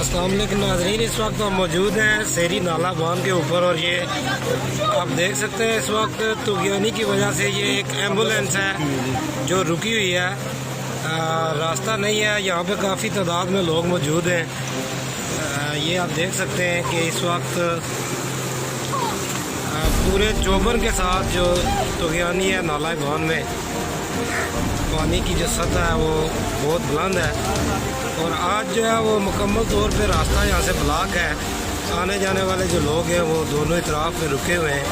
अस्सलाम वालेकुम नाज़रीन, इस वक्त हम मौजूद हैं सेरी नाला बांध के ऊपर और ये आप देख सकते हैं इस वक्त तुगयानी की वजह से ये एक एम्बुलेंस है जो रुकी हुई है। रास्ता नहीं है, यहाँ पे काफ़ी तादाद में लोग मौजूद हैं। ये आप देख सकते हैं कि इस वक्त पूरे चोबर के साथ जो तुगयानी है नाला बांध में पानी की जो सतह है वो बहुत बुलंद है और आज जो है वो मुकम्मल तौर पे रास्ता यहाँ से ब्लॉक है। आने जाने वाले जो लोग हैं वो दोनों ही तरफ में रुके हुए हैं।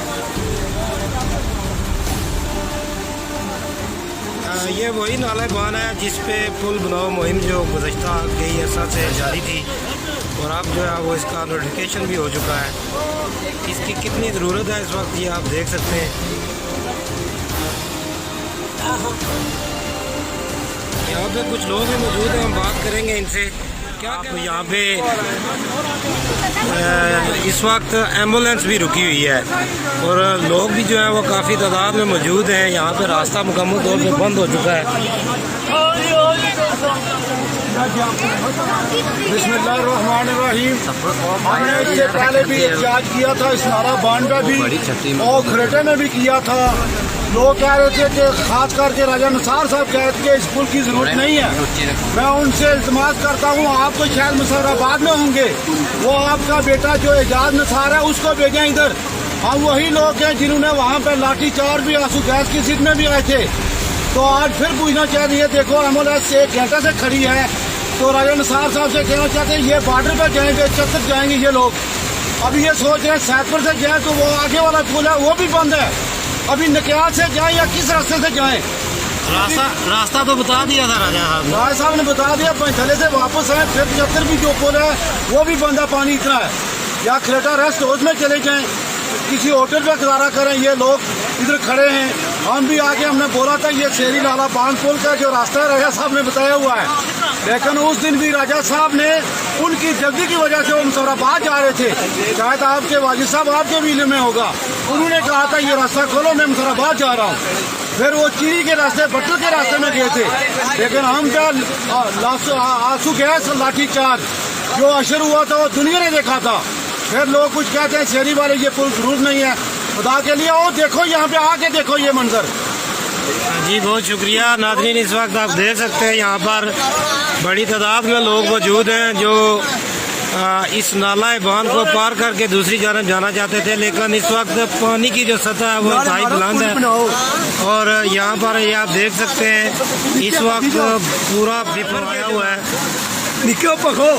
ये वही नाला बांध है जिस पे पुल बनाओ मुहिम जो गुज़श्ता कई अर्सा से जारी थी और अब जो है वो इसका नोटिफिकेशन भी हो चुका है। इसकी कितनी ज़रूरत है इस वक्त ये आप देख सकते हैं। यहाँ पे कुछ लोग हैं मौजूद हैं, हम बात करेंगे इनसे। क्या आप यहाँ पे इस वक्त एम्बुलेंस भी रुकी हुई है और लोग भी जो है वो काफ़ी तादाद में मौजूद हैं। यहाँ पे रास्ता मुकम्मल तौर पे बंद हो चुका है। बिस्मिल्लाहिर्रहमानिर्रहीम। हमने इससे पहले भी एहतजाज किया था, इस नाला बांध में भी और खरेटे में भी किया था। लोग कह रहे थे कि खास करके राजा निसार साहब कहते कि इस पुल की जरूरत नहीं है। मैं उनसे इल्तमास करता हूँ, आप तो शायद मुसर्राबाद में होंगे, वो आपका बेटा जो एजाज निसार है उसको भेजें इधर। हम वही लोग हैं जिन्होंने वहाँ पे लाठी चार्ज भी आंसू गैस की जिद में भी आए थे। तो आज फिर पूछना चाहिए, देखो एम्बुलेंस 1 घंटे से खड़ी है तो राजा निसार साहब से कहना चाहते हैं ये बॉर्डर पर जाएंगे, चतक जाएंगे ये लोग। अभी ये सोच रहे हैं सैदपुर से जाए तो वो आगे वाला पुल है वो भी बंद है। अभी नकियाल से जाएं या किस रास्ते से जाएं? रास्ता तो बता दिया था राजा साहब ने बता दिया। पैंथले से वापस आए, फिर 75 भी जो पुल है वो भी बंद है, पानी इतना है। या खरेटा रेस्ट हाउस में चले जाएं, किसी होटल पे गुजारा करें। ये लोग इधर खड़े हैं, हम भी आगे हमने बोला था ये सेरी नाला बांध पुल का जो रास्ता है राजा साहब ने बताया हुआ है, लेकिन उस दिन भी राजा साहब ने उनकी जल्दी की वजह से वो मुसर्राबाद जा रहे थे। शायद आपके वाजिद साहब आपके भी में होगा, उन्होंने कहा था ये रास्ता खोलो मैं मुसर्राबाद जा रहा हूँ। फिर वो चीरी के रास्ते बटल के रास्ते में गए थे, लेकिन हम क्या आंसू गैस लाठी चार्ज जो अशर हुआ था वो दुनिया ने देखा था। फिर लोग कुछ कहते हैं शहरी वाले ये पुल जरूर नहीं है, खुदा के लिए वो देखो यहाँ पे आके देखो ये मंजर। जी बहुत शुक्रिया नाज़रीन, इस वक्त आप देख सकते हैं यहाँ पर बड़ी तादाद में लोग मौजूद हैं जो इस नाला बांध को पार करके दूसरी जानब जाना चाहते थे, लेकिन इस वक्त पानी की जो सतह है वो इंतहाई बुलंद है और यहाँ पर ये आप देख सकते हैं इस वक्त पूरा पेपर आया हुआ है। निको पको